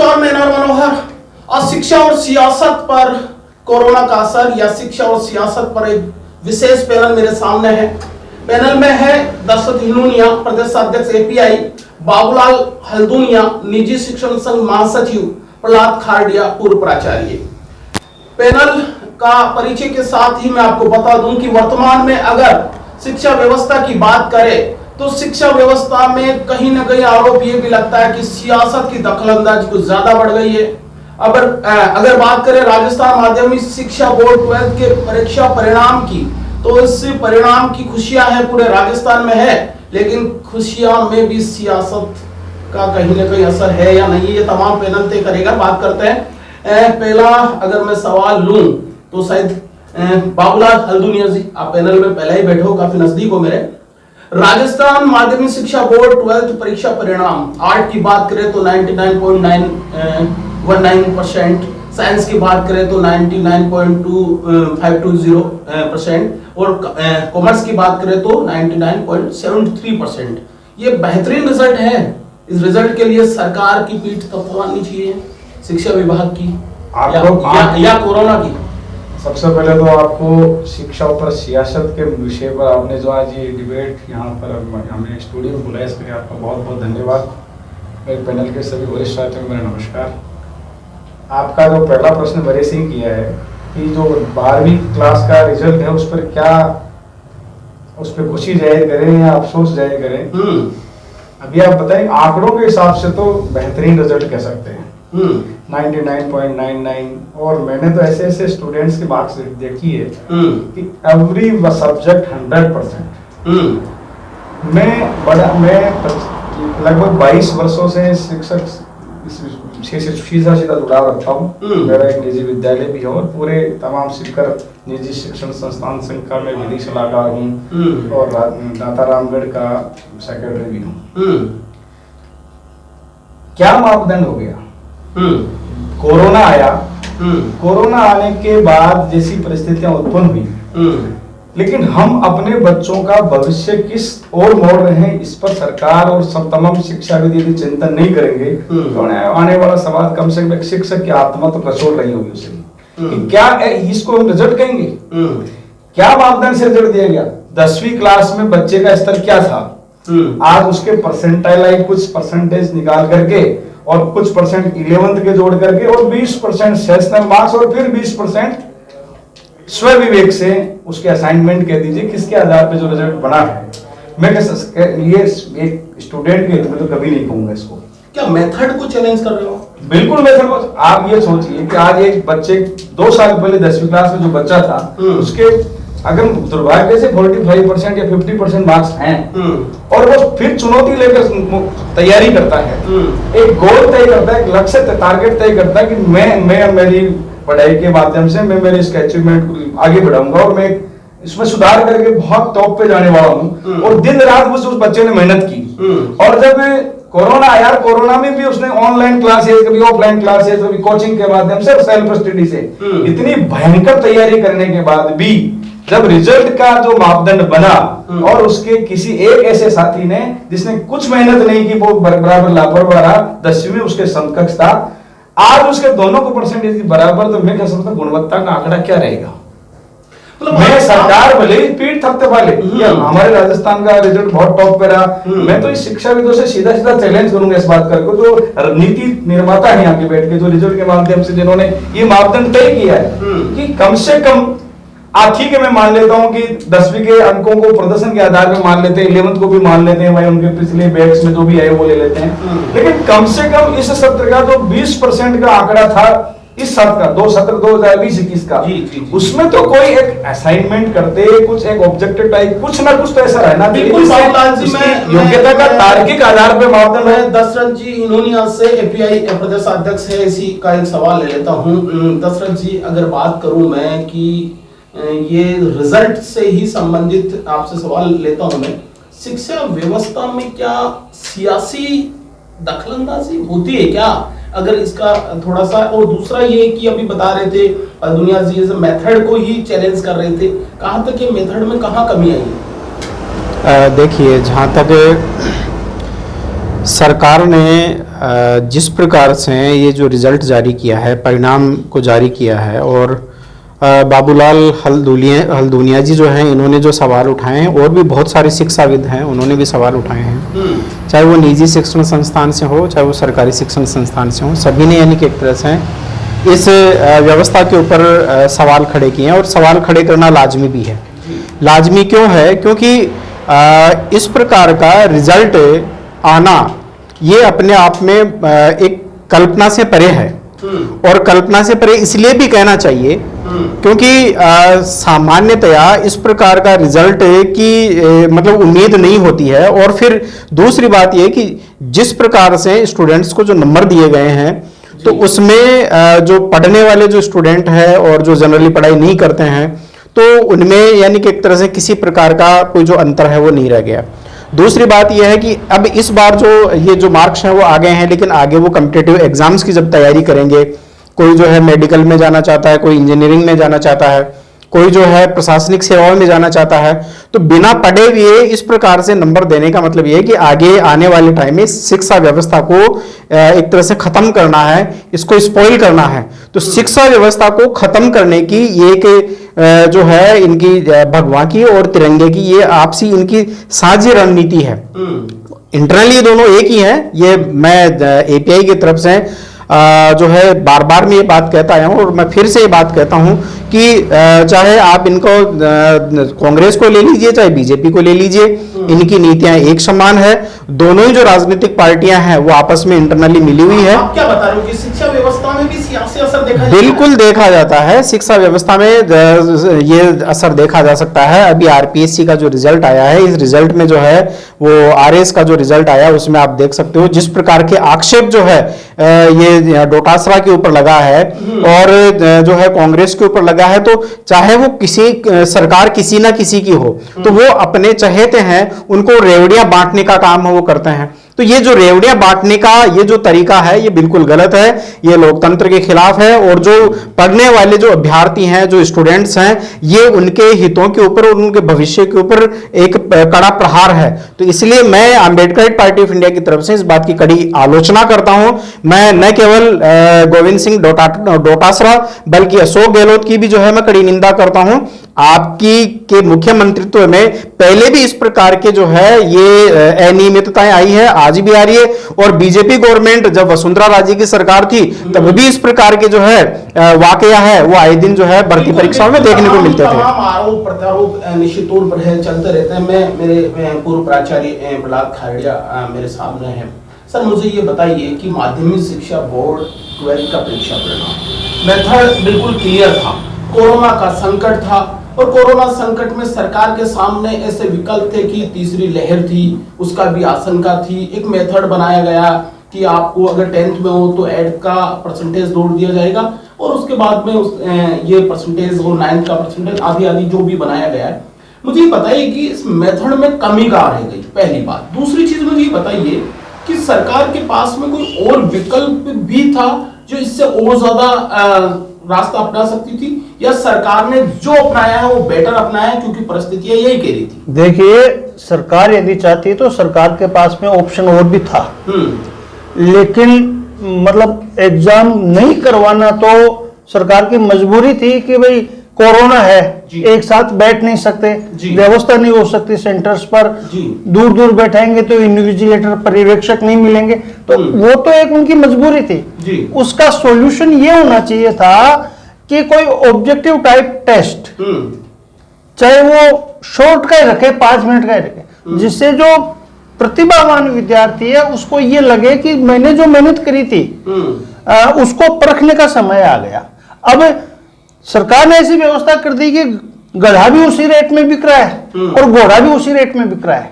नमस्कार, मैं नर मनोहर। आज शिक्षा और सियासत पर कोरोना का असर या शिक्षा और सियासत पर एक विशेष पैनल मेरे सामने है। पैनल में है दशरथ हिनोनिया, प्रदेश अध्यक्ष एपीआई, बाबूलाल हल्दूनिया, निजी शिक्षण संघ महासचिव, प्रहलाद खारडिया, पूर्व प्राचार्य। पैनल का परिचय के साथ ही मैं आपको बता दूं कि वर्तमान में अगर शिक्षा व्यवस्था की बात करें तो शिक्षा व्यवस्था में कहीं ना कहीं आरोप ये भी लगता है कि सियासत की दखलंदाजी कुछ ज्यादा बढ़ गई है। अगर बात करें राजस्थान माध्यमिक शिक्षा बोर्ड 12th के परीक्षा परिणाम की, तो इस परिणाम की खुशियां हैं पूरे राजस्थान में है, लेकिन खुशियां में भी सियासत का कहीं ना कहीं असर है या नहीं, ये तमाम पैनल तय करेगा। बात करते हैं। पहला अगर मैं सवाल लूं तो शायद बाबूलाल हल्दूनिया जी, आप पैनल में पहले ही बैठे हो, काफी नजदीक हो मेरे। राजस्थान माध्यमिक शिक्षा बोर्ड 12th परीक्षा परिणाम, आर्ट की बात करें तो 99.919%, साइंस की बात करें तो 99.2520% और कॉमर्स की बात करें तो 99.73%। ये बेहतरीन रिजल्ट है। इस रिजल्ट के लिए सरकार की पीठ थपथपानी चाहिए, शिक्षा विभाग की या कोरोना की। सबसे पहले तो आपको शिक्षा पर सियासत के विषय पर आपने जो आज ये डिबेट यहाँ पर हमें स्टूडियो में बुलाया, इसके लिए आपका बहुत बहुत धन्यवाद। मेरे पैनल के सभी वरिष्ठ साथियों को मेरा नमस्कार। आपका जो पहला प्रश्न मेरे से ही किया है कि जो 12वीं क्लास का रिजल्ट है उस पर क्या, उस पर खुशी जाहिर करें या अफसोस जाहिर करें। अभी आप बताएं, आंकड़ों के हिसाब से तो बेहतरीन रिजल्ट कह सकते हैं, 99.99। और मैंने तो ऐसे ऐसे स्टूडेंट्स की मार्क्स देखी है कि एवरी सब्जेक्ट 100%। मैं लगभग 22 वर्षों से शिक्षक से सीधा जुड़ाव रखता हूँ। मेरा एक निजी विद्यालय भी है और पूरे तमाम शिक्षक निजी शिक्षण संस्थान संघ का मैं विधि सलाहकार हूँ और दातारामगढ़ का सेक्रेटरी भी हूँ। क्या मापदंड हो गया, कोरोना आया, कोरोना आने के बाद जैसी परिस्थितियां उत्पन्न हुई, लेकिन हम अपने बच्चों का भविष्य किस ओर मोड़ रहे हैं, इस पर सरकार और सब तमाम शिक्षाविद यदि चिंतन नहीं करेंगे तो आने वाला सवाल कम से कम एक शिक्षक की आत्मा तो कचोट रही होगी उसे कि क्या इसको हम रिजल्ट कहेंगे। क्या मापदंड से रिजल्ट दिया गया, 10वीं क्लास में बच्चे का स्तर क्या था, आज उसके परसेंटाइल कुछ परसेंटेज निकाल करके और कुछ परसेंट 11th के जोड़ करके और 20% सेशनल मार्क्स और फिर 20% स्व विवेक से उसके असाइनमेंट कह दीजिए, किसके आधार पे जो रिजल्ट बना है। मैं ये एक स्टूडेंट के हित में तो कभी नहीं कहूंगा इसको। क्या मेथड को चैलेंज कर रहे हो? बिल्कुल मेथड को। आप ये सोचिए कि आज एक बच्चे 2 साल पहले 10वीं क्लास में जो बच्चा था उसके अगर दुर्भाग्य से 45% या 50% मार्क्स हैं और वो फिर चुनौती लेकर तैयारी करता है, एक गोल तय करता है, एक लक्ष्य टारगेट तय करता है कि मैं मेरी पढ़ाई के माध्यम से मैं मेरे इसके अचीवमेंट को आगे बढ़ाऊंगा और मैं इसमें सुधार करके बहुत टॉप पे जाने वाला हूँ। और दिन रात उस बच्चे ने मेहनत की और जब कोरोना आया, कोरोना में भी उसने ऑनलाइन क्लासेस, कभी ऑफलाइन क्लासेस, कभी कोचिंग के माध्यम से, सेल्फ स्टडी से इतनी भयंकर तैयारी करने के बाद भी जब रिजल्ट का जो मापदंड बना और उसके किसी एक ऐसे साथी ने जिसने कुछ मेहनत नहीं की वो बराबर लापरवाह रहा, 10वीं में उसके समकक्ष था, आज उसके दोनों को परसेंटेज की बराबर, तो मैं कह सकता हूं गुणवत्ता का आंकड़ा क्या रहेगा। मैं सरकार भले ही पीठ थपथपा वाले हमारे राजस्थान का रिजल्ट बहुत टॉप पे रहा, मैं तो इस शिक्षाविदों से सीधा सीधा चैलेंज करूंगा इस बात करके, जो नीति निर्माता है यहाँ के बैठ के, जो रिजल्ट के माध्यम से जिन्होंने ये मापदंड तय किया है कि कम से कम ठीक है, मैं मान लेता हूं कि 10वीं के अंकों को प्रदर्शन के आधार पर मान लेते हैं, 11th को भी मान लेते हैं, भाई उनके पिछले बैच में जो भी आए वो ले लेते हैं, लेकिन कम से कम इस सत्र का जो 20% का आंकड़ा था, इस सत्र का 2020-21 का, उसमें तो कोई एक असाइनमेंट करते, कुछ एक ऑब्जेक्टिव टाइप कुछ ना कुछ तो ऐसा रहना चाहिए, योग्यता का तार्किक आधार पर मापदंड है। दशरथ जी हिनोनिया से एपीआई प्रदेश अध्यक्ष है, इसी का एक सवाल ले लेता हूँ। दशरथ जी, अगर बात करूं मैं कि ये रिजल्ट से ही संबंधित आपसे सवाल लेता हूं मैं, शिक्षा व्यवस्था में क्या सियासी दखलंदाजी होती है क्या, अगर इसका थोड़ा सा, और दूसरा ये कि अभी बता रहे थे दुनिया जी मेथड को ही चैलेंज कर रहे थे, कहां तक ये मेथड में कहां कमी आई है? देखिए, जहां तक सरकार ने जिस प्रकार से ये जो रिज़ल्ट जारी किया है, परिणाम को जारी किया है, और बाबूलाल हल्दूनिया जी जो हैं, इन्होंने जो सवाल उठाए हैं, और भी बहुत सारे शिक्षाविद हैं, उन्होंने भी सवाल उठाए हैं, चाहे वो निजी शिक्षण संस्थान से हो, चाहे वो सरकारी शिक्षण संस्थान से हो, सभी ने यानी कि एक तरह से इस व्यवस्था के ऊपर सवाल खड़े किए हैं। और सवाल खड़े करना लाजमी भी है। लाजमी क्यों है? क्योंकि इस प्रकार का रिजल्ट आना ये अपने आप में एक कल्पना से परे है, और कल्पना से परे इसलिए भी कहना चाहिए क्योंकि सामान्यतया इस प्रकार का रिजल्ट की मतलब उम्मीद नहीं होती है। और फिर दूसरी बात यह कि जिस प्रकार से स्टूडेंट्स को जो नंबर दिए गए हैं, तो उसमें जो पढ़ने वाले जो स्टूडेंट हैं और जो जनरली पढ़ाई नहीं करते हैं, तो उनमें यानी कि एक तरह से किसी प्रकार का कोई जो अंतर है वो नहीं रह गया। दूसरी बात यह है कि अब इस बार जो ये जो मार्क्स हैं वो आ गए हैं, लेकिन आगे वो कॉम्पिटिटिव एग्जाम्स की जब तैयारी करेंगे, कोई जो है मेडिकल में जाना चाहता है, कोई इंजीनियरिंग में जाना चाहता है, कोई जो है प्रशासनिक सेवाओं में जाना चाहता है, तो बिना पढ़े हुए इस प्रकार से नंबर देने का मतलब ये है कि आगे आने वाले टाइम में शिक्षा व्यवस्था को एक तरह से खत्म करना है, इसको स्पॉइल करना है। तो शिक्षा व्यवस्था को खत्म करने की ये एक जो है इनकी भगवा की और तिरंगे की ये आपसी इनकी साझी रणनीति है। इंटरनली ये दोनों एक ही है। ये मैं एपीआई की तरफ से जो है बार बार मैं ये बात कहता आया हूं, और मैं फिर से ये बात कहता हूं कि चाहे आप इनको कांग्रेस को ले लीजिए, चाहे बीजेपी को ले लीजिए, इनकी नीतियां एक समान है। दोनों ही जो राजनीतिक पार्टियां हैं वो आपस में इंटरनली मिली हुई है। आप क्या बता रहे हो कि शिक्षा व्यवस्था में भी सियासी असर देखा जाता है? बिल्कुल देखा जाता है, शिक्षा व्यवस्था में ये असर देखा जा सकता है। अभी आरपीएससी का जो रिजल्ट आया है, इस रिजल्ट में जो है वो आरएस का जो रिजल्ट आया उसमें आप देख सकते हो जिस प्रकार के आक्षेप जो है ये डोटासरा के ऊपर लगा है और जो है कांग्रेस के ऊपर लगा है, तो चाहे वो किसी सरकार किसी ना किसी की हो, तो वो अपने चहेते हैं उनको रेवड़ियां बांटने का काम वो करते हैं। तो ये जो रेवड़ियां बांटने का ये जो तरीका है ये बिल्कुल गलत है, ये लोकतंत्र के खिलाफ है, और जो पढ़ने वाले जो अभ्यर्थी हैं, जो स्टूडेंट्स हैं, ये उनके हितों के ऊपर और उनके भविष्य के ऊपर एक कड़ा प्रहार है। तो इसलिए मैं आंबेडकर पार्टी ऑफ इंडिया की तरफ से इस बात की कड़ी आलोचना करता हूं। मैं न केवल गोविंद सिंह डोटासरा बल्कि अशोक गहलोत की भी जो है मैं कड़ी निंदा करता हूं। आपकी के मुख्यमंत्रित्व में पहले भी इस प्रकार के जो है ये अनियमितताएं आई है, आज भी आ रही है, और बीजेपी गवर्नमेंट जब वसुंधरा राजे की सरकार थी तब भी इस प्रकार के जो है वाकया है वो आए दिन जो है भर्ती परीक्षाओं में देखने को मिलते थे। आरोप प्रत्यारोप निश्चित तौर पर है, चलते रहते हैं। मेरे पूर्व प्राचार्य प्रहलाद खाड़िया मेरे सामने है। सर मुझे ये बताइए कि माध्यमिक शिक्षा बोर्ड 12th का परीक्षा परिणाम मेथड बिल्कुल क्लियर था, कोरोना का संकट था, और कोरोना संकट में सरकार के सामने ऐसे विकल्प थे कि तीसरी लहर थी, उसका भी आशंका थी। एक मेथड बनाया गया कि आपको अगर 10th में हो तो ऐड का परसेंटेज जोड़ दिया जाएगा, और उसके बाद में ये परसेंटेज हो 9th का परसेंटेज आदि आदि जो भी बनाया गया है। मुझे ये बताइए कि इस मेथड में कमी कहाँ रह गई, पहली बात। दूसरी चीज मुझे ये बताइए कि सरकार के पास में कोई और विकल्प भी था जो इससे और ज्यादा रास्ता अपना सकती थी, या सरकार ने जो अपनाया है वो बेटर अपनाया है क्योंकि परिस्थितियां यही कह रही थी? देखिए, सरकार यदि चाहती तो सरकार के पास में ऑप्शन और भी था, लेकिन मतलब एग्जाम नहीं करवाना तो सरकार की मजबूरी थी कि भाई कोरोना है, एक साथ बैठ नहीं सकते, व्यवस्था नहीं हो सकती सेंटर्स पर, दूर दूर बैठाएंगे तो इन्विजिलेटर पर्यवेक्षक नहीं मिलेंगे, तो वो तो एक उनकी मजबूरी थी। उसका सॉल्यूशन ये होना चाहिए था कि कोई ऑब्जेक्टिव टाइप टेस्ट, चाहे वो शॉर्ट का ही रखे, 5 मिनट का ही रखे, जिससे जो प्रतिभावान विद्यार्थी है उसको ये लगे कि मैंने जो मेहनत करी थी उसको परखने का समय आ गया। अब सरकार ने ऐसी व्यवस्था कर दी कि गधा भी उसी रेट में बिक रहा है और घोड़ा भी उसी रेट में बिक रहा है,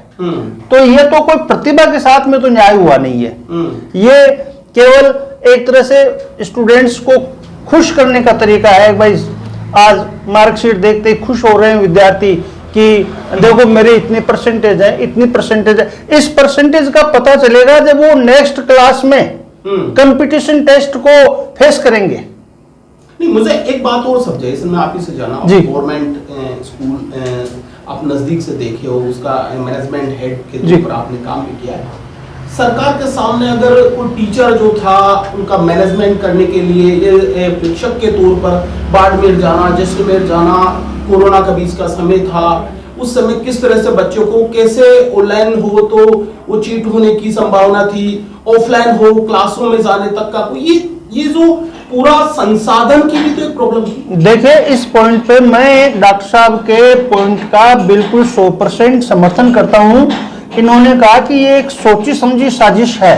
तो ये तो कोई प्रतिभा के साथ में तो न्याय हुआ नहीं है। ये केवल एक तरह से स्टूडेंट्स को खुश करने का तरीका है। भाई आज मार्कशीट देखते ही खुश हो रहे हैं विद्यार्थी कि देखो मेरे इतने परसेंटेज है, इतनी परसेंटेज है। इस परसेंटेज का पता चलेगा जब वो नेक्स्ट क्लास में कंपटीशन टेस्ट को फेस करेंगे। नहीं, मुझे एक बात और समझाइए, इसमें आप ही से जाना, गवर्नमेंट स्कूल आप नजदीक से देखे हो, उसका मैनेजमेंट हेड के तौर पर आपने काम भी किया है। सरकार के सामने अगर कोई टीचर जो था उनका मैनेजमेंट करने के लिए ये शिक्षक के तौर पर बाड़मेर जाना, जैसलमेर जाना, कोरोना का बीच का समय था, उस समय किस तरह से बच्चों को कैसे ऑनलाइन हो तो वो चीट होने की संभावना थी, ऑफलाइन हो क्लासरूम में जाने तक का ये जो पूरा संसाधन की भी तो एक प्रॉब्लम थी। देखिए, इस पॉइंट पे मैं डॉक्टर साहब के पॉइंट का बिल्कुल 100% समर्थन करता हूं। इन्होंने कहा कि ये एक सोची समझी साजिश है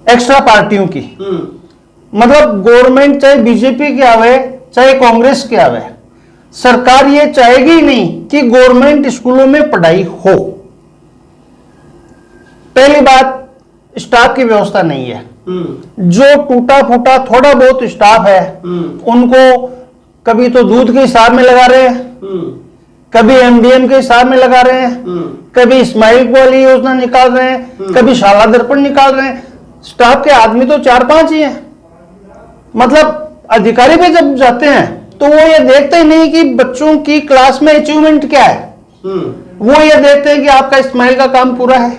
एक्स्ट्रा पार्टियों की। मतलब गवर्नमेंट चाहे बीजेपी की आवे चाहे कांग्रेस की आवे, सरकार ये चाहेगी नहीं कि गवर्नमेंट स्कूलों में पढ़ाई हो। पहली बात, स्टाफ की व्यवस्था नहीं है। जो टूटा फूटा थोड़ा बहुत स्टाफ है उनको कभी तो दूध के हिसाब में लगा रहे हैं, कभी एमडीएम के हिसाब में लगा रहे हैं, कभी स्माइल वाली योजना निकाल रहे हैं, कभी शाला दर्पण निकाल रहे हैं। स्टाफ के आदमी तो 4-5 ही हैं। मतलब अधिकारी भी जब जाते हैं तो वो ये देखते ही नहीं कि बच्चों की क्लास में अचीवमेंट क्या है, वो ये देखते हैं कि आपका स्माइल का काम पूरा है,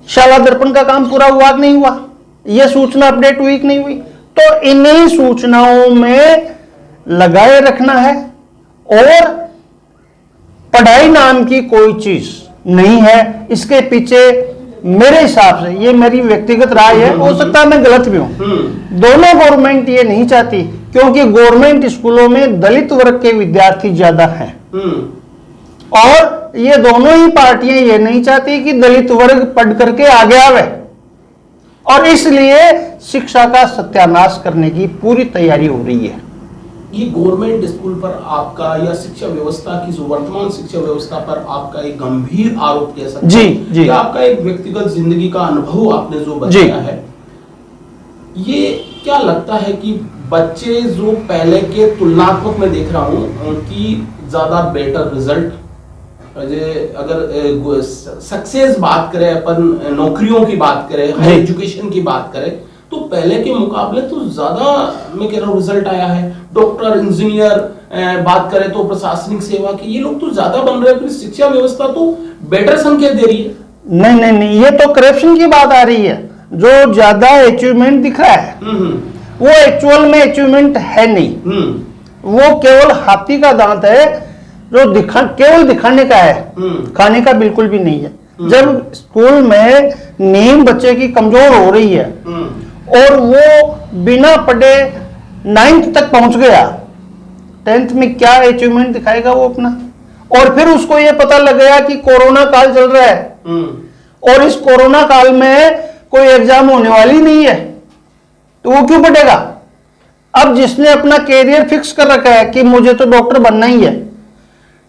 शाला दर्पण का काम पूरा हुआ कि नहीं हुआ, ये सूचना अपडेट हुई कि नहीं हुई। तो इन्हीं सूचनाओं में लगाए रखना है और पढ़ाई नाम की कोई चीज नहीं है। इसके पीछे मेरे हिसाब से, ये मेरी व्यक्तिगत राय है, हो सकता है मैं गलत भी हूं, दोनों गवर्नमेंट ये नहीं चाहती, क्योंकि गवर्नमेंट स्कूलों में दलित वर्ग के विद्यार्थी ज्यादा हैं और ये दोनों ही पार्टियां ये नहीं चाहती कि दलित वर्ग पढ़ करके आगे आवे, और इसलिए शिक्षा का सत्यानाश करने की पूरी तैयारी हो रही है। ये गवर्नमेंट स्कूल पर आपका या शिक्षा व्यवस्था की जो वर्तमान शिक्षा व्यवस्था पर आपका एक गंभीर आरोप कह सकते हैं जी, आपका एक व्यक्तिगत जिंदगी का अनुभव आपने जो बताया है, ये क्या लगता है कि बच्चे जो पहले के तुलनात्मक में देख रहा हूं उनकी ज्यादा बेटर रिजल्ट, अगर सक्सेस बात करें, अपन नौकरियों की बात करें, हाई एजुकेशन की बात करें, तो पहले के मुकाबले तो ज्यादा मैं कह रहा हूँ रिजल्ट आया है। डॉक्टर, इंजीनियर बात करें तो प्रशासनिक सेवा की, ये लोग तो ज्यादा बन रहे हैं, फिर शिक्षा व्यवस्था तो बेटर संकेत दे रही है। नहीं, ये तो करप्शन की बात आ रही है। जो ज्यादा अचीवमेंट दिख रहा है वो एक्चुअल में अचीवमेंट है नहीं, वो केवल हाथी का दांत है जो केवल दिखाने का है, खाने का बिल्कुल भी नहीं है। जब स्कूल में नींव बच्चे की कमजोर हो रही है और वो बिना पढ़े 9th तक पहुंच गया, 10th में क्या अचीवमेंट दिखाएगा वो अपना? और फिर उसको ये पता लग गया कि कोरोना काल चल रहा है और इस कोरोना काल में कोई एग्जाम होने वाली नहीं है, तो वो क्यों पढ़ेगा? अब जिसने अपना कैरियर फिक्स कर रखा है कि मुझे तो डॉक्टर बनना ही है,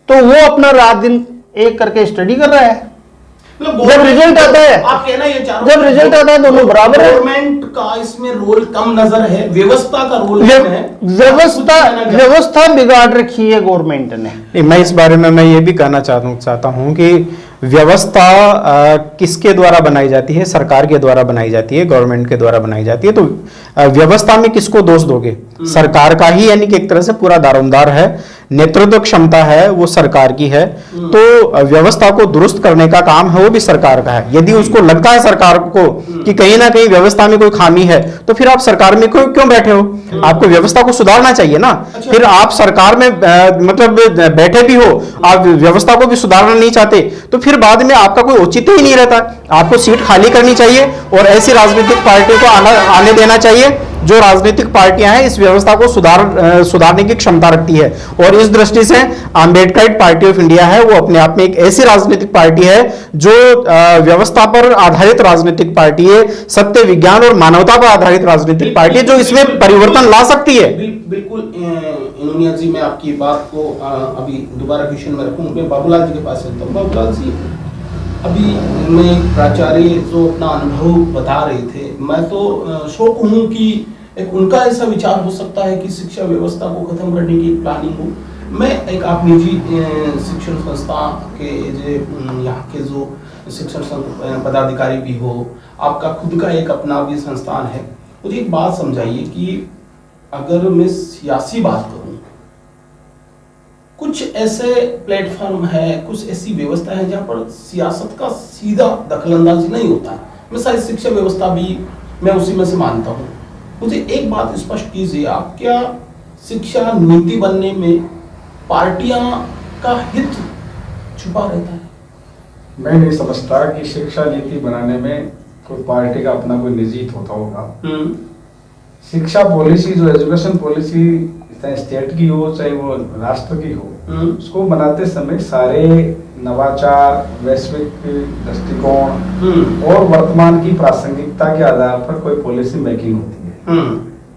तो वो अपना रात दिन एक करके स्टडी कर रहा है। जब रिजल्ट आता है, आप कहना ये चाह रहे हो, जब रिजल्ट आता है दोनों बराबर है। गवर्नमेंट का इसमें रोल कम नजर है, व्यवस्था का रोल है, व्यवस्था बिगाड़ रखी है गवर्नमेंट ने। मैं इस बारे में मैं ये भी कहना चाहता हूं कि व्यवस्था किसके द्वारा बनाई जाती है? सरकार के द्वारा बनाई जाती है, गवर्नमेंट के द्वारा बनाई जाती है। तो व्यवस्था में किसको दोष दोगे? सरकार का ही, यानी कि एक तरह से पूरा दारोमदार है, नेतृत्व क्षमता है वो सरकार की है, तो व्यवस्था को दुरुस्त करने का काम है वो भी सरकार का है। यदि उसको लगता है सरकार को कि कहीं ना कहीं व्यवस्था में कोई खामी है, तो फिर आप सरकार में क्यों बैठे हो? आपको व्यवस्था को सुधारना चाहिए ना। फिर आप सरकार में मतलब बैठे भी हो, आप व्यवस्था को भी सुधारना नहीं चाहते, तो फिर बाद में आपका कोई औचित्य ही नहीं रहता। आपको सीट खाली करनी चाहिए और ऐसी राजनीतिक पार्टियों को आने देना चाहिए जो राजनीतिक पार्टियां हैं इस व्यवस्था को सुधारने की क्षमता रखती है। और इस दृष्टि से आम्बेडकराइट पार्टी ऑफ इंडिया है, वो अपने आप में एक ऐसी राजनीतिक पार्टी है जो व्यवस्था पर आधारित राजनीतिक पार्टी है, सत्य, विज्ञान और मानवता पर आधारित राजनीतिक पार्टी है, जो इसमें परिवर्तन ला सकती है। बिल्कुल इनोनिया जी, मैं आपकी बात को अभी दोबारा क्वेश्चन में रखूं, मैं बाबूलाल जी के पास चलता हूं। बाबूलाल जी, अभी मैं प्राचार्य जो अपना अनुभव बता रहे थे, मैं तो शौक हूं कि एक उनका ऐसा विचार हो सकता है कि शिक्षा व्यवस्था को खत्म करने की प्लानिंग हो। मैं एक आप निजी शिक्षण संस्था के यहाँ के जो शिक्षण पदाधिकारी भी हो, आपका खुद का एक अपना भी संस्थान है, मुझे एक बात समझाइए कि अगर मैं सियासी बात करूं कुछ ऐसे प्लेटफॉर्म है, कुछ ऐसी व्यवस्था है जहां पर सियासत का सीधा दखलंदाजी नहीं होता है। मैं शायद शिक्षा व्यवस्था भी मैं उसी में से मानता हूँ। मुझे एक बात स्पष्ट कीजिए, आप क्या शिक्षा नीति बनने में पार्टियां का हित छुपा रहता है? मैं नहीं समझता कि शिक्षा नीति बनाने में कोई पार्टी का अपना कोई निजी हित होता होगा। शिक्षा पॉलिसी, जो एजुकेशन पॉलिसी चाहे स्टेट की हो चाहे वो राष्ट्र की हो, उसको बनाते समय सारे नवाचार, वैश्विक दृष्टिकोण और वर्तमान की प्रासंगिकता के आधार पर कोई पॉलिसी मेकिंग होती है।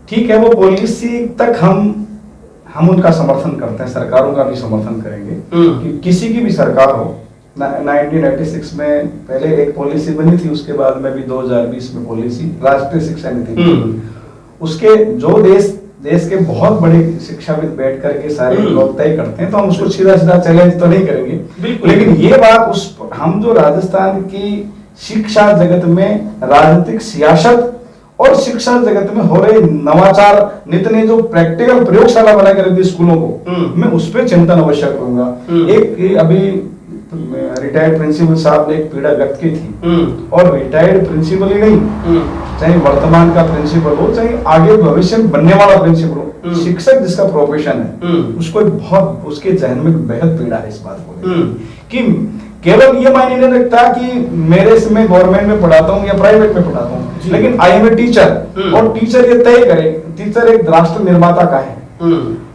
ठीक है, वो पॉलिसी तक हम उनका समर्थन करते हैं, सरकारों का भी समर्थन करेंगे कि किसी की भी सरकार हो। 1996 में पहले एक पॉलिसी बनी थी, उसके बाद में भी 2020 में पॉलिसी राष्ट्रीय शिक्षा नीति, उसके जो देश के बहुत बड़े शिक्षाविद बैठ करके सारे लोग तय करते हैं, तो हम उसको सीधा सीधा चैलेंज तो नहीं करेंगे। लेकिन ये बात हम जो राजस्थान की शिक्षा जगत में राजनीतिक सियासत और शिक्षा जगत में हो रहे नवाचार, नित्य जो प्रैक्टिकल प्रयोगशाला बना कर रखी स्कूलों को, मैं उस पर चिंतन अवश्य करूंगा। एक अभी रिटायर्ड प्रिंसिपल साहब ने एक पीड़ा व्यक्त की थी, और रिटायर्ड प्रिंसिपल ही नहीं, चाहे वर्तमान का प्रिंसिपल हो चाहे आगे भविष्य में बनने वाला प्रिंसिपल हो, शिक्षक जिसका प्रोफेशन है उसको बहुत, उसके जहन में बेहद पीड़ा है इस बात को कि केवल ये मायने नहीं रखता कि मेरे से मैं गवर्नमेंट में पढ़ाता हूँ या प्राइवेट में पढ़ाता हूँ, लेकिन आई एम ए टीचर, और टीचर ये तय करे, टीचर एक राष्ट्र निर्माता का है।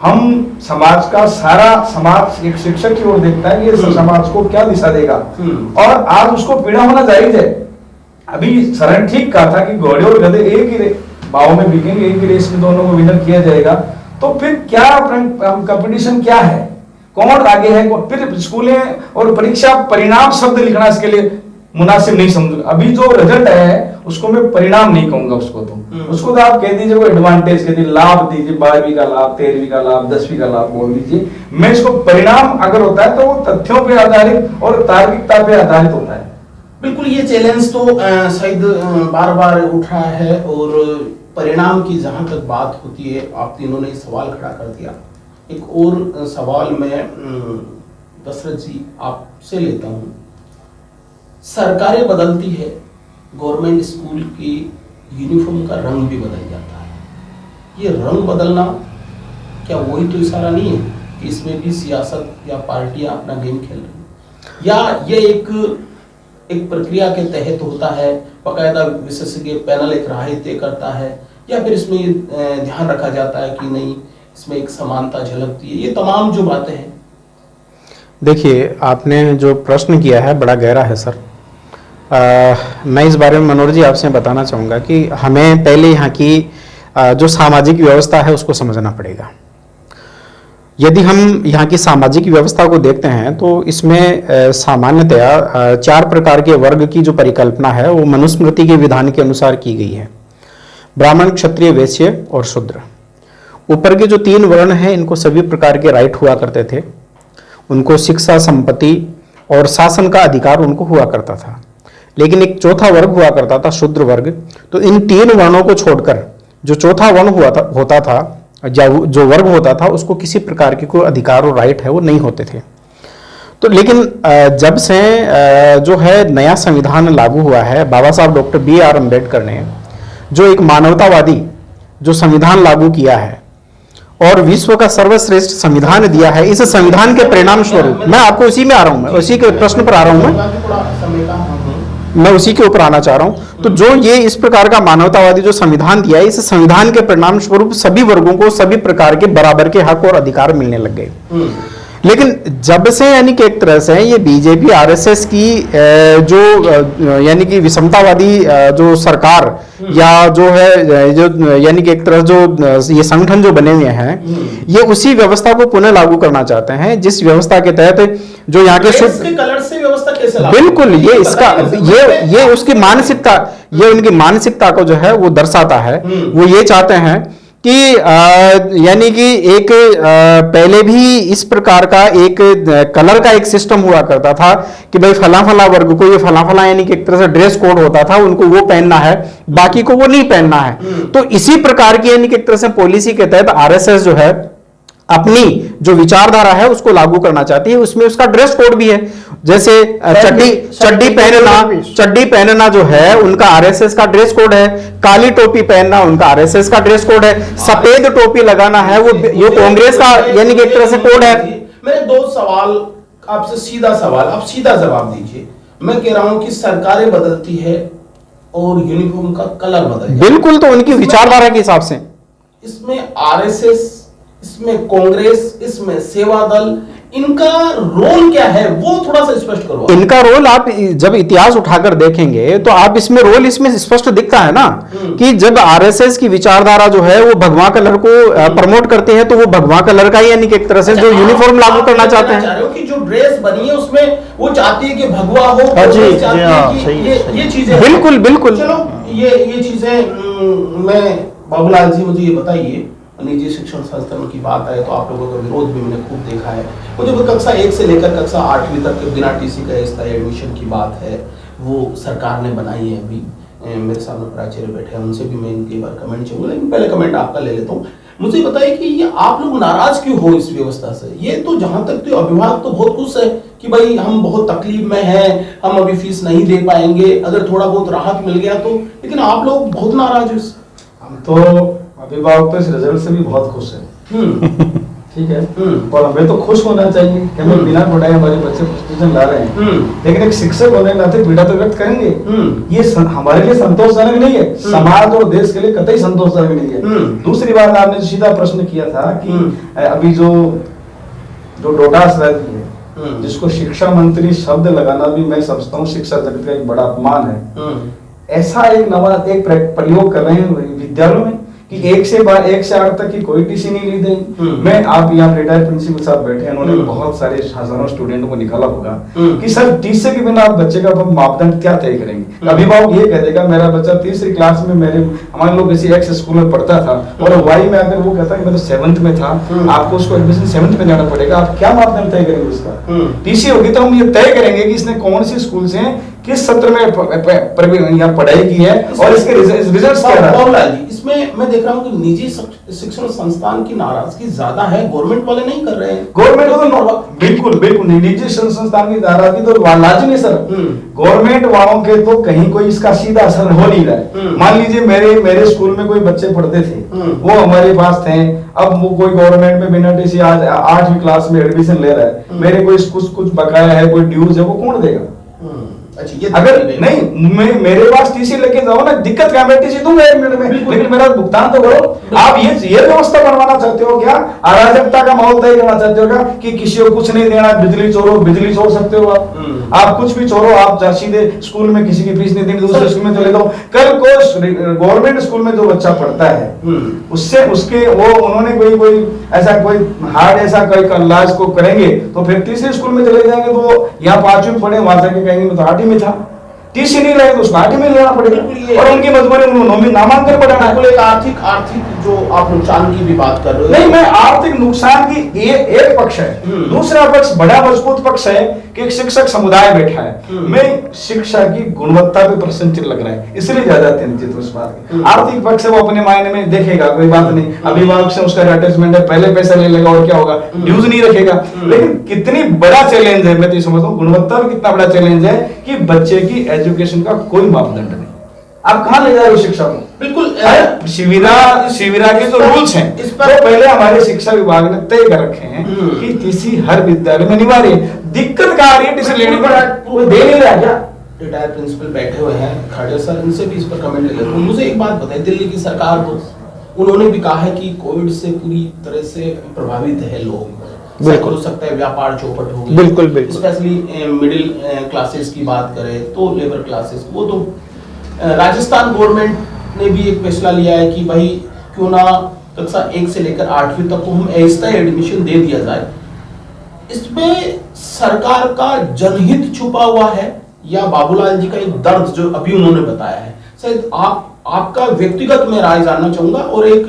हम समाज का सारा समाज एक शिक्षक की ओर देखता है कि ये समाज को क्या दिशा देगा, और आज उसको पीड़ा होना जायज है। अभी शरण ठीक कहा था कि घोड़े और गधे एक ही भाव में बिकेंगे, एक ही रेस में दोनों को विनर किया जाएगा, तो फिर क्या कंपटीशन क्या है, कौन आगे है? फिर स्कूलें और परीक्षा परिणाम शब्द लिखना इसके लिए मुनासिब नहीं समझूंगा। अभी जो रिजल्ट है उसको मैं परिणाम नहीं कहूंगा, उसको तो आप कह दीजिए वो एडवांटेज कह दीजिए, लाभ दीजिए, 12वीं का लाभ, 13वीं का लाभ, 10वीं का लाभ बोल दीजिए। मैं इसको परिणाम अगर होता है तो वो तथ्यों पे आधारित और तार्किकता पे आधारित होता है। बिल्कुल, ये चैलेंज तो शायद बार बार उठ रहा है, और परिणाम की जहां तक बात होती है, आप तीनों ने सवाल खड़ा कर दिया। एक और सवाल मैं दशरथ जी आपसे लेता हूं। सरकारें बदलती है, गवर्नमेंट स्कूल की यूनिफॉर्म का रंग भी बदल जाता है। ये रंग बदलना क्या वही तो इशारा नहीं है कि इसमें भी सियासत या पार्टियां अपना गेम खेल रही हैं, या ये एक प्रक्रिया के तहत होता है, बाकायदा विशेषज्ञ पैनल एक राय तय करता है, या फिर इसमें ध्यान रखा जाता है कि नहीं इसमें एक समानता झलकती है? ये तमाम जो बातें हैं। देखिए, आपने जो प्रश्न किया है बड़ा गहरा है सर। मैं इस बारे में मनोहर जी आपसे बताना चाहूँगा कि हमें पहले यहाँ की जो सामाजिक व्यवस्था है उसको समझना पड़ेगा। यदि हम यहाँ की सामाजिक व्यवस्था को देखते हैं तो इसमें सामान्यतया 4 प्रकार के वर्ग की जो परिकल्पना है वो मनुस्मृति के विधान के अनुसार की गई है। ब्राह्मण, क्षत्रिय, वैश्य और शूद्र। ऊपर के जो 3 वर्ण हैं इनको सभी प्रकार के राइट हुआ करते थे, उनको शिक्षा, संपत्ति और शासन का अधिकार उनको हुआ करता था। लेकिन एक चौथा वर्ग हुआ करता था, शूद्र वर्ग। तो इन 3 वर्णों को छोड़कर जो चौथा वर्ण होता था, जो वर्ग होता था, उसको किसी प्रकार के कोई अधिकार और राइट है वो नहीं होते थे। तो लेकिन जब से जो है नया संविधान लागू हुआ है, बाबा साहब डॉक्टर BR अम्बेडकर ने जो एक मानवतावादी जो संविधान लागू किया है और विश्व का सर्वश्रेष्ठ संविधान दिया है, इस संविधान के परिणाम स्वरूप मैं आपको उसी में आ रहा हूं, मैं उसी के प्रश्न पर आ रहा हूं, मैं उसी के ऊपर आना चाह रहा हूं। तो जो ये इस प्रकार का मानवतावादी जो संविधान दिया है, इस संविधान के परिणाम स्वरूप सभी वर्गों को सभी प्रकार के बराबर के हक और अधिकार मिलने लग गए। लेकिन जब से यानी कि एक तरह से ये बीजेपी RSS की जो यानी कि विषमतावादी जो सरकार या जो है जो यानी कि एक तरह जो ये संगठन जो बने हुए हैं, ये उसी व्यवस्था को पुनः लागू करना चाहते हैं जिस व्यवस्था के तहत जो यहाँ के कलर से व्यवस्था कैसे लागू? बिल्कुल, ये इसका ये उसकी मानसिकता, ये उनकी मानसिकता को जो है वो दर्शाता है। वो ये चाहते हैं कि यानी कि एक पहले भी इस प्रकार का एक कलर का एक सिस्टम हुआ करता था कि भाई फला फला वर्ग को ये फला फला यानी कि एक तरह से ड्रेस कोड होता था, उनको वो पहनना है, बाकी को वो नहीं पहनना है। तो इसी प्रकार की यानी कि एक तरह से पॉलिसी के तहत RSS जो है अपनी जो विचारधारा है उसको लागू करना चाहती है। उसमें उसका ड्रेस कोड भी है, जैसे चड्डी पहनना जो है उनका आरएसएस का ड्रेस कोड है, काली टोपी पहनना उनका आरएसएस का ड्रेस कोड है, सफेद टोपी लगाना है वो कांग्रेस का यानी कि एक तरह से कोड है। मेरे दो सवाल आपसे, सीधा सवाल, आप सीधा जवाब दीजिए। मैं कह रहा हूं कि सरकारें बदलती है और यूनिफॉर्म का कलर बदल, बिल्कुल, तो उनकी विचारधारा के हिसाब से इसमें आरएसएस, इसमें कांग्रेस, इसमें सेवा दल, इनका रोल क्या है वो थोड़ा सा स्पष्ट करो। इनका रोल आप जब इतिहास उठाकर देखेंगे तो आप इसमें रोल इसमें स्पष्ट दिखता है ना कि जब आरएसएस की विचारधारा जो है वो भगवा कलर को प्रमोट करते हैं तो वो भगवा कलर का ही यानी कि एक तरह से जो यूनिफॉर्म लागू करना चाहते हैं कि जो ड्रेस बनी है उसमें वो चाहती है कि भगवा हो, ये चीजें बिल्कुल बिल्कुल। चलो ये चीजें मैं बाबूलाल जी मुझे ये बताइए, निजी शिक्षण संस्थानों की बात आए तो आप लोगों का विरोध भी मैंने खूब देखा है। मुझे वो कक्षा 1 से लेकर कक्षा 8वीं तक के बिना टीसी का स्थायी एडमिशन की बात है, वो सरकार ने बनाई है। अभी मेरे सामने प्राचार्य बैठे हैं, उनसे भी मैं इनके बार कमेंट चाहूंगा, लेकिन पहले कमेंट आपका ले लेता हूँ। मुझे बताइए कि ये आप लोग नाराज क्यों हो इस व्यवस्था से? ये तो जहां तक तो अभिभावक तो बहुत खुश है कि भाई हम बहुत तकलीफ में हैं, हम अभी फीस नहीं दे पाएंगे, अगर थोड़ा बहुत राहत मिल गया तो, लेकिन आप लोग बहुत नाराज हो। हम तो अभिभावक तो इस रिजल्ट से भी बहुत खुश है। ठीक है, और हमें तो खुश होना चाहिए कि हमें बिना पढ़ाए हमारे बच्चे पोजीशन ला रहे हैं, लेकिन एक शिक्षक होने के नाते पीड़ा तो व्यक्त करेंगे। ये हमारे लिए संतोषजनक नहीं है, समाज और देश के लिए कतई संतोषजनक नहीं है। दूसरी बात, आपने सीधा प्रश्न किया था कि अभी जो डोटास रैली है, जिसको शिक्षा मंत्री शब्द लगाना भी मैं समझता हूँ शिक्षा जगत का एक बड़ा अपमान है। ऐसा एक नवा एक प्रयोग कर रहे हैं विद्यालयों में कि 1 से 8 तक की कोई टीसी नहीं ली देंगे। मैं आप यहाँ रिटायर्ड प्रिंसिपल साहब बैठे हैं, उन्होंने बहुत सारे हजारों स्टूडेंटों को निकाला होगा कि सर टीसी के बिना आप बच्चे का मापदंड क्या तय करेंगे। अभिभावक ये कह देगा मेरा बच्चा तीसरी क्लास में हमारे लोग किसी एक्स स्कूल में पढ़ता था और वाई में अगर वो कहता है मैं तो 7th में था, आपको उसको एडमिशन 7th में जाना पड़ेगा, आप क्या मापदंड तय करेंगे उसका? टीसी होगी तो हम ये तय करेंगे कि इसने कौन सी स्कूल से किस सत्र में यहाँ पढ़ाई की है और इसके रिजल्ट्स क्या रहा है। इसमें मैं देख रहा हूँ कि निजी शिक्षण संस्थान की नाराजगी ज्यादा है, गवर्नमेंट वाले नहीं कर रहे हैं। गवर्नमेंट तो बिल्कुल निजी शिक्षण संस्थान की नाराजगी तो लाजिमी है सर। गवर्नमेंट वालों के तो कहीं कोई इसका सीधा असर हो नहीं रहा है। मान लीजिए मेरे स्कूल में कोई बच्चे पढ़ते थे, वो हमारे पास थे, अब वो कोई गवर्नमेंट में बिना टीसी आज 8वीं क्लास में एडमिशन ले रहा है, मेरे कोई कुछ बकाया है, कोई ड्यूज है, वो कौन देगा? अगर नहीं मेरे पास टीसी लेके जाओ ना, दिक्कत क्या, मैं टीसी दूंगा 1 मिनट में, लेकिन मेरा भुगतान तो करो। आप ये व्यवस्था बनवाना चाहते हो क्या? अराजकता का माहौल तय करना चाहते हो क्या कि किसी को कुछ नहीं देना, बिजली चोरो, बिजली चोर सकते हो आप कुछ भी चोरो, आप सीधे स्कूल में किसी की फीस नहीं देनी, दूसरे स्कूल में चले जाओ। कल को गवर्नमेंट स्कूल में जो बच्चा पढ़ता है उससे उसके वो उन्होंने कोई ऐसा कोई हार्ड ऐसा कोई लाज को करेंगे तो फिर तीसरे स्कूल में चले जाएंगे, तो यहाँ 5वीं पढ़े वहां जाके कहेंगे मैं तो 8वीं में था, टीसी नहीं लगे तो उसको 8वीं में लेना पड़ेगा और उनकी मजबूरी उन्होंने नामांकन बढ़ाना है। आर्थिक जो आप नुकसान की भी बात कर रहे हो, नहीं, मैं आर्थिक नुकसान की एक पक्ष है, दूसरा पक्ष बड़ा मजबूत पक्ष है कि एक शिक्षक समुदाय बैठा है। मैं शिक्षा की गुणवत्ता पे प्रश्न चिन्ह लग रहा है, इसलिए ज्यादा चिंतित हूं इस बात की। आर्थिक पक्ष है वो अपने मायने में देखेगा, कोई बात नहीं, अभिभावक से उसका अटैचमेंट है, पहले पैसा ले लेगा और क्या होगा, ड्यूज नहीं रखेगा। लेकिन कितनी बड़ा चैलेंज है, मैं तो समझता हूँ गुणवत्ता में कितना बड़ा चैलेंज है कि बच्चे की एजुकेशन का कोई मापदंड नहीं, आप कहां ले जा रहे हो शिक्षा को? बिल्कुल शिविरा के जो रूल्स हैं तो पहले हमारे शिक्षा विभाग ने तय कर रखे हैं कि किसी हर विद्यालय में अनिवार्य। दिक्कत क्या आ रही है टीसी लेने पर, वो दे नहीं रहा क्या? रिटायर्ड प्रिंसिपल बैठे हुए हैं खड़े सर, इनसे भी इस पर कमेंट ले लेते हैं। मुझे एक बात बताइए, दिल्ली की सरकार तो उन्होंने भी कहा है कि कोविड से पूरी तरह से प्रभावित है लोग, हो सकता है व्यापार चौपट हो गया, बिल्कुल स्पेशली मिडिल क्लासेस की बात करें तो लेबर क्लासेस, वो तो राजस्थान गवर्नमेंट ने भी एक फैसला लिया है कि भाई क्यों ना कक्षा 1 से लेकर 8वीं तक को हम अस्थायी एडमिशन दे दिया जाए। इसमें सरकार का जनहित छुपा हुआ है या बाबूलाल जी का एक दर्द जो अभी उन्होंने बताया है? शायद आपका व्यक्तिगत मैं राय जानना चाहूंगा, और एक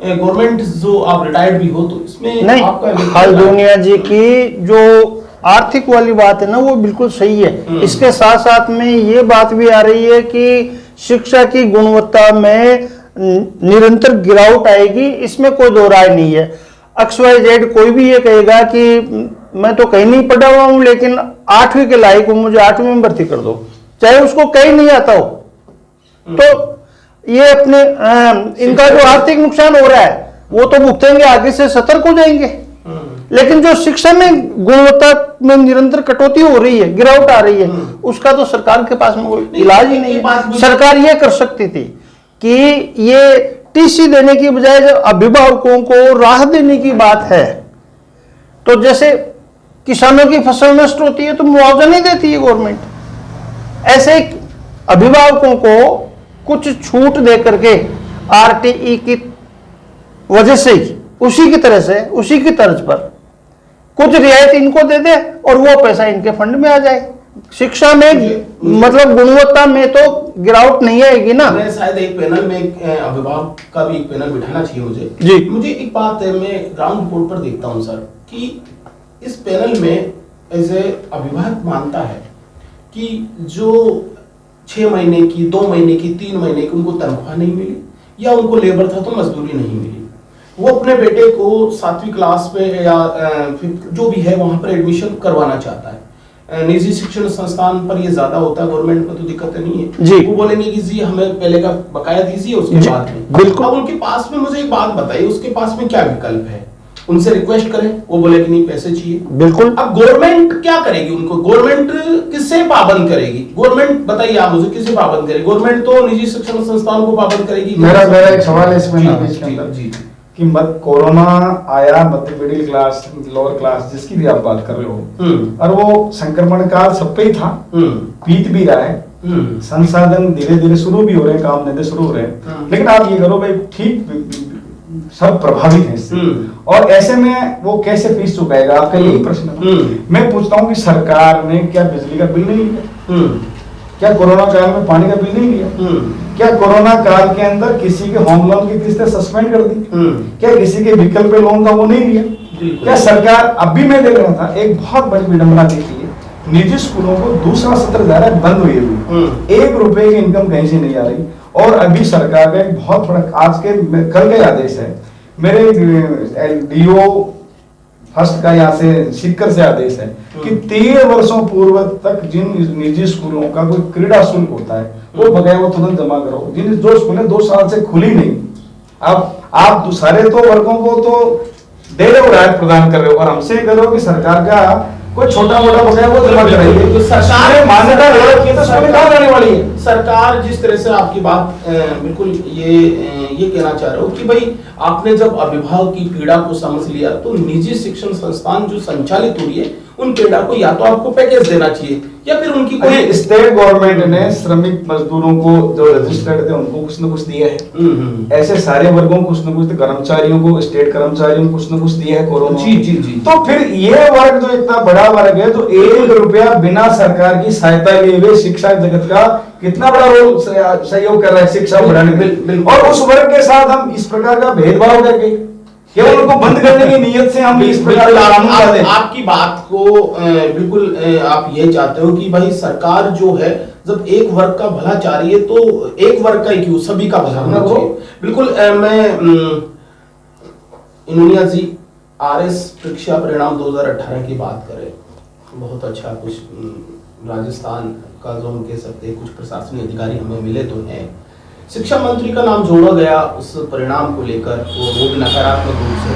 गवर्नमेंट जो आप रिटायर्ड भी हो तो इसमें नहीं, आपका हल्दूनिया जी की जो आर्थिक वाली बात है ना वो बिल्कुल सही है। इसके साथ साथ में ये बात भी आ रही है कि शिक्षा की गुणवत्ता में निरंतर गिरावट आएगी, इसमें कोई दो राय नहीं है। XYZ कोई भी ये कहेगा कि मैं तो कहीं नहीं पढ़ा हुआ हूं लेकिन 8वीं के लायक हूं, मुझे 8वीं में भर्ती कर दो, चाहे उसको कहीं नहीं आता हो। तो ये अपने इनका जो आर्थिक नुकसान हो रहा है वो तो भुगतेंगे, आगे से सतर्क हो जाएंगे। लेकिन जो शिक्षा में गुणवत्ता में निरंतर कटौती हो रही है, गिरावट आ रही है, उसका तो सरकार के पास में कोई इलाज ही नहीं है। सरकार ये कर सकती थी कि ये टीसी देने की बजाय जब अभिभावकों को राहत देने की बात है, तो जैसे किसानों की फसल नष्ट होती है तो मुआवजा नहीं देती है गवर्नमेंट, ऐसे अभिभावकों को कुछ छूट दे करके आरटीई की वजह से ही उसी की तरह से, उसी की तर्ज पर कुछ रियायत इनको दे दे और वो पैसा इनके फंड में आ जाए। शिक्षा में मतलब गुणवत्ता में तो गिरावट नहीं आएगी ना। मैं शायद एक पैनल में अभिभावक का भी एक पैनल बिठाना चाहिए मुझे जी। मुझे एक बात है, मैं ग्राउंड रिपोर्ट पर देखता हूं सर कि इस पैनल में एज ए अभिभावक मानता है कि जो 6 महीने की, 2 महीने की, 3 महीने की उनको तनख्वाह नहीं मिली या उनको लेबर था तो मजदूरी नहीं मिली, वो अपने बेटे को 7वीं क्लास में या जो भी है वहां पर एडमिशन करवाना चाहता है। निजी शिक्षण संस्थान पर ये ज्यादा होता है, गवर्नमेंट में तो दिक्कत नहीं है जी। वो बोलेंगे कि जी हमें पहले का बकाया दीजिए, उसके बाद में बिल्कुल। अब उनके पास में, मुझे एक बात बताइए, उसके पास में क्या विकल्प है? उनसे रिक्वेस्ट करें, वो बोले कि नहीं पैसे चाहिए। बिल्कुल। अब गवर्नमेंट क्या करेगी उनको? गवर्नमेंट किससे पाबंद करेगी? गवर्नमेंट बताइए आप मुझे, किससे पाबंद करेगी? गवर्नमेंट तो निजी शिक्षण संस्थानों को पाबंद करेगी। मेरा एक सवाल है इसमें बीच के अंदर जी कि मत कोरोना आया, मध्य मिडिल क्लास, लोअर क्लास, जिसकी भी आप बात कर रहे हो, और वो संक्रमण काल सब पे ही था, बीत भी रहा है, संसाधन धीरे धीरे शुरू भी हो रहे हैं, काम धंधे शुरू हो रहे हैं, लेकिन आप ये करो भाई ठीक सब प्रभावित है इससे, और ऐसे में वो कैसे फीस चुकाएगा? आपका यही प्रश्न है। मैं पूछता हूँ कि सरकार ने क्या बिजली का बिल नहीं लिया? क्या कोरोना काल में पानी का बिल नहीं लिया? क्या कोरोना काल के अंदर किसी के होम लोन की किस्तें सस्पेंड कर दी? क्या किसी के व्हीकल पे लोन का वो नहीं लिया? क्या सरकार, अभी मैं देख रहा था एक बहुत बड़ी विडंबना देखी है, निजी स्कूलों को दूसरा सत्र जा रहा है, बंद हुई हुई, 1 रुपए की इनकम कहीं से नहीं आ रही, और अभी सरकार का एक बहुत बड़ा आज के कल का आदेश है, मेरे डीओ फर्स्ट का यहाँ से सीकर से आदेश है कि 13 वर्षों पूर्व तक जिन निजी स्कूलों का कोई क्रीड़ा शुल्क होता है वो बगैर वो तुरंत जमा करो। जिन जो स्कूलें 2 साल से खुली नहीं, आप सारे तो वर्गों को तो दे रहे हो, राहत प्रदान कर रहे हो, और हमसे करो कि सरकार का कोई छोटा मोटा बकाया वो जमा कराइए। तो सरकार मान्यता रहने वाली है। सरकार जिस तरह से आपकी बात बिल्कुल ये कहना चाह रहे हो कि भाई आपने जब अभिभावक की पीड़ा को समझ लिया तो निजी शिक्षण संस्थान जो संचालित हो रही है उन पीड़ा को या तो आपको पैकेज देना चाहिए या फिर उनकी कोई स्टेट गवर्नमेंट ने श्रमिक मजदूरों को जो रजिस्टर्ड थे उनको कुछ न कुछ दिया है, ऐसे सारे वर्गों को कुछ न कुछ, कर्मचारियों को, स्टेट कर्मचारियों को कुछ न कुछ दिया है कोरोना। जी जी जी। तो फिर ये वर्ग जो इतना बड़ा वर्ग है जो 1 रुपया बिना सरकार की सहायता लिए हुए शिक्षा जगत का कितना बड़ा रोल सहयोग कर रहा है शिक्षा बढ़ाने में, और उस वर्ग के साथ हम इस प्रकार का भेदभाव करके केवल उनको बंद करने की नीयत से हम इस प्रकार आपकी बात को बिल्कुल आप ये चाहते हो कि भाई सरकार जो है जब एक वर्ग का भला चाह रही है तो एक वर्ग का ही क्यों, सभी का भला होना चाहिए। बिल्कुल मैं इनोनिया जी आरएस परीक्षा परिणाम 2018 की बात करें, बहुत अच्छा कुछ राजस्थान का जो हम कह सकते हैं कुछ प्रशासनिक अधिकारी हमें मिले तो हैं, शिक्षा मंत्री का नाम जोड़ा गया उस परिणाम को लेकर, वो भी नकारात्मक रूप से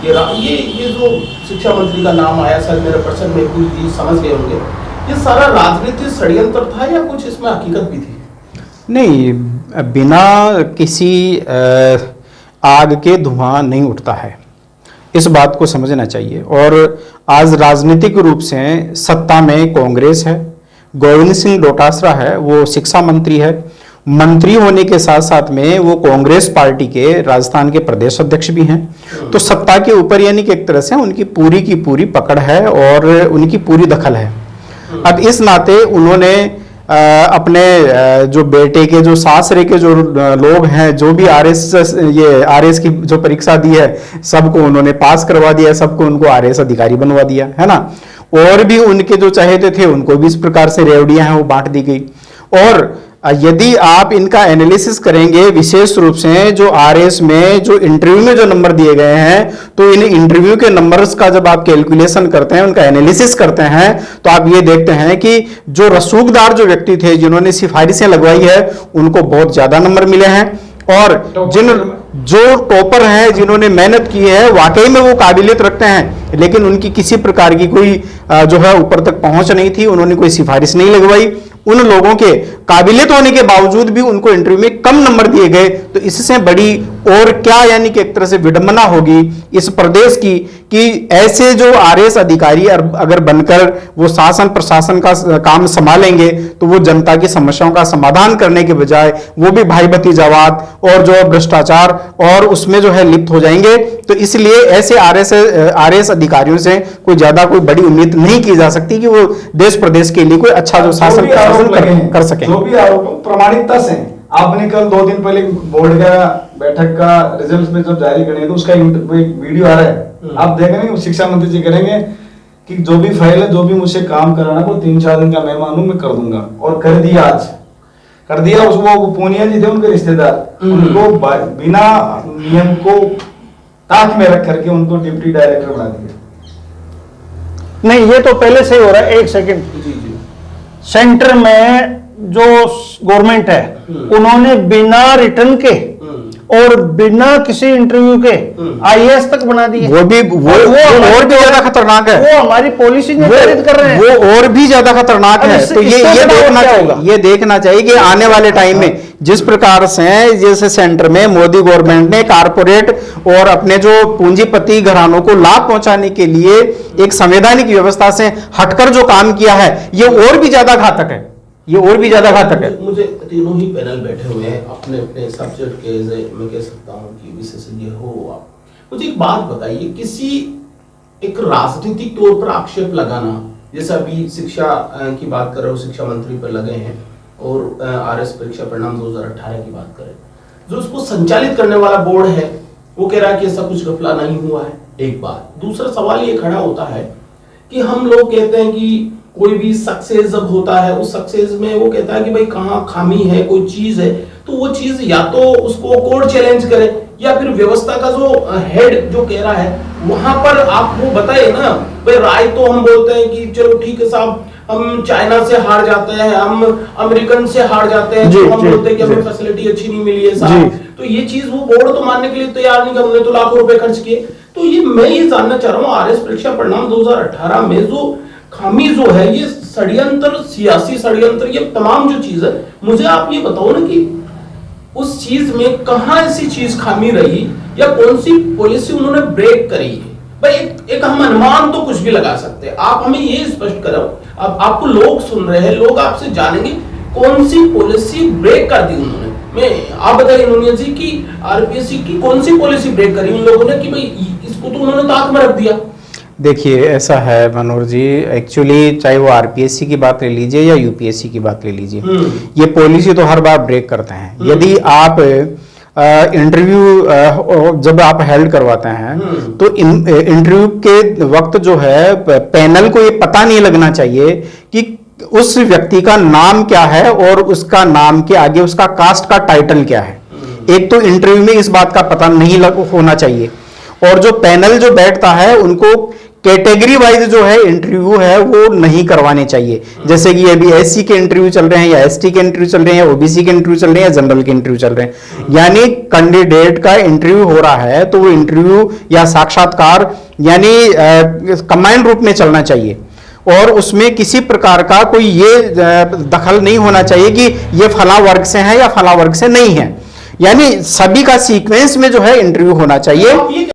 ये जो शिक्षा मंत्री का नाम आया, सर मेरे प्रश्न में कुछ चीज समझ गए होंगे, ये सारा राजनीतिक षड्यंत्र था या कुछ इसमें हकीकत भी थी? नहीं, बिना किसी आग के धुआं नहीं उठता है, इस बात को समझना चाहिए। और आज राजनीतिक रूप से सत्ता में कांग्रेस है, गोविंद सिंह डोटासरा है, वो शिक्षा मंत्री है, मंत्री होने के साथ साथ में वो कांग्रेस पार्टी के राजस्थान के प्रदेश अध्यक्ष भी हैं, तो सत्ता के ऊपर यानी कि एक तरह से उनकी पूरी की पूरी पकड़ है और उनकी पूरी दखल है। अब इस नाते उन्होंने अपने जो बेटे के, जो सासरे के जो लोग हैं, जो भी आरएस की जो परीक्षा दी है सबको उन्होंने पास करवा दिया, सबको उनको आरएस अधिकारी बनवा दिया है ना, और भी उनके जो चाहते थे उनको भी इस प्रकार से रेवड़ियां हैं वो बांट दी गई। और यदि आप इनका एनालिसिस करेंगे विशेष रूप से जो आरएस में जो इंटरव्यू में जो नंबर दिए गए हैं, तो इन इंटरव्यू के नंबर्स का जब आप कैलकुलेशन करते हैं, उनका एनालिसिस करते हैं, तो आप ये देखते हैं कि जो रसूखदार जो व्यक्ति थे जिन्होंने सिफारिशें लगवाई है उनको बहुत ज्यादा नंबर मिले हैं, और जो टॉपर हैं जिन्होंने मेहनत की है वाकई में वो काबिलियत रखते हैं, लेकिन उनकी किसी प्रकार की कोई जो है ऊपर तक पहुंच नहीं थी, उन्होंने कोई सिफारिश नहीं लगवाई, उन लोगों के काबिलियत होने के बावजूद भी उनको इंटरव्यू में कम नंबर दिए गए। तो इससे बड़ी और क्या, यानी कि एक तरह से विडंबना होगी इस प्रदेश की कि ऐसे जो आरएएस अधिकारी अगर बनकर वो शासन प्रशासन का काम संभालेंगे तो वो जनता की समस्याओं का समाधान करने के बजाय वो भी भाई भतीजावाद और जो भ्रष्टाचार और उसमें जो है लिप्त हो जाएंगे। तो इसलिए ऐसे आरएएस अधिकारियों से कोई ज्यादा कोई बड़ी उम्मीद नहीं की जा सकती कि वो देश प्रदेश के लिए कोई अच्छा जो शासन कर सके। जो भी आरोप प्रमाणिकता से, आपने कल 2 दिन पहले बोर्ड का बैठक का रिजल्ट में जब जारी करेंगे तो उसका एक वीडियो आ रहा है, आप देख रहे हैं, शिक्षा मंत्री जी करेंगे कि जो भी फाइल है, जो भी मुझसे काम कराना वो 3-4 दिन का मेहमान हूं, मैं कर दूंगा, और कर दिया, आज कर दिया। उसको पूनिया जी थे उनके रिश्तेदार, उनको बिना नियम को ताक में रख करके उनको डिप्टी डायरेक्टर बना दिया। नहीं, ये तो पहले से ही हो रहा है। 1 सेकंड, सेंटर में जो गवर्नमेंट है उन्होंने बिना रिटर्न के और बिना किसी इंटरव्यू के आईएएस तक बना दिए। वो और भी ज्यादा खतरनाक है, वो हमारी पॉलिसी निर्धारित कर रहे हैं, वो और भी ज्यादा खतरनाक है। तो ये देखना चाहिए कि आने वाले टाइम में जिस प्रकार से जैसे सेंटर में मोदी गवर्नमेंट ने कारपोरेट और अपने जो पूंजीपति घरानों को लाभ पहुंचाने के लिए एक संवैधानिक व्यवस्था से हटकर जो काम किया है, ये और भी ज्यादा घातक है, ये और भी ज्यादा घातक है। मुझे तीनों ही पैनल बैठे हुए हैं, अपने अपने सब्जेक्ट के मैं कह सकता हूं कि विशेषज्ञ हो आप, मुझे एक बात बताइए, किसी एक राजनीतिक तौर पर आक्षेप लगाना, जैसे अभी शिक्षा की बात कर रहे हो, शिक्षा मंत्री पर लगे हैं, और आरएस परीक्षा परिणाम 2018 की बात करें, जो उसको संचालित करने वाला बोर्ड है वो कह रहा है कि ऐसा कुछ घपला नहीं हुआ है, एक बात। दूसरा सवाल ये खड़ा होता है कि हम लोग कहते हैं कि कोई भी सक्सेस जब होता है, उस सक्सेस में वो कहता है कि भाई कहाँ खामी है, कोई चीज है, तो वो चीज या तो उसको कोर्ट चैलेंज करे या फिर व्यवस्था का जो हेड जो कह रहा है वहां पर आप वो बताइए ना। भाई राय तो हम बोलते हैं कि चलो ठीक है साहब, हम चाइना से हार जाते हैं, हम अमेरिकन से हार जाते हैं, तो हम बोलते हैं कि हमें फैसिलिटी अच्छी नहीं मिली है साहब, तो ये चीज वो बोर्ड तो मानने के लिए तैयार नहीं, हमने तो लाखों रुपए खर्च किए। तो ये मैं ये जानना चाह रहा हूँ, आरएस परीक्षा परिणाम 2018 में जो खामी जो है, ये षड्यंत्र, सियासी षड्यंत्र, ये तमाम जो चीज है, मुझे आप ये बताओ ना कि उस चीज में कहां ऐसी चीज खामी रही या कौन सी पॉलिसी उन्होंने ब्रेक करी है। भाई एक हम अनुमान तो कुछ भी लगा सकते हैं, आप हमें ये स्पष्ट करो, अब आपको लोग सुन रहे हैं, लोग आपसे जानेंगे कौन सी पॉलिसी ब्रेक कर दी उन्होंने। मैं आप बताइए नूनिया जी की आरपीएससी की कौन सी पॉलिसी ब्रेक करी उन लोगों ने कि भाई इसको तो उन्होंने ताक में रख दिया। देखिए ऐसा है मनोहर जी, एक्चुअली चाहे वो आरपीएससी की बात ले लीजिए या यूपीएससी की बात ले लीजिए, ये पॉलिसी तो हर बार ब्रेक करते हैं। यदि आप इंटरव्यू जब आप हेल्ड करवाते हैं तो इंटरव्यू के वक्त जो है पैनल को ये पता नहीं लगना चाहिए कि उस व्यक्ति का नाम क्या है और उसका नाम के आगे उसका कास्ट का टाइटल क्या है। एक तो इंटरव्यू में इस बात का पता नहीं होना चाहिए, और जो पैनल जो बैठता है उनको कैटेगरी वाइज जो है इंटरव्यू है वो नहीं करवाने चाहिए। जैसे कि अभी एससी के इंटरव्यू चल रहे हैं या एसटी के इंटरव्यू चल रहे हैं या ओबीसी के इंटरव्यू चल रहे हैं या जनरल के इंटरव्यू चल रहे हैं, यानी कैंडिडेट का इंटरव्यू हो रहा है तो वो इंटरव्यू या साक्षात्कार यानी कंबाइंड रूप में चलना चाहिए, और उसमें किसी प्रकार का कोई ये दखल नहीं होना चाहिए कि ये फला वर्ग से है या फला वर्ग से नहीं है, यानी सभी का सीक्वेंस में जो है इंटरव्यू होना चाहिए।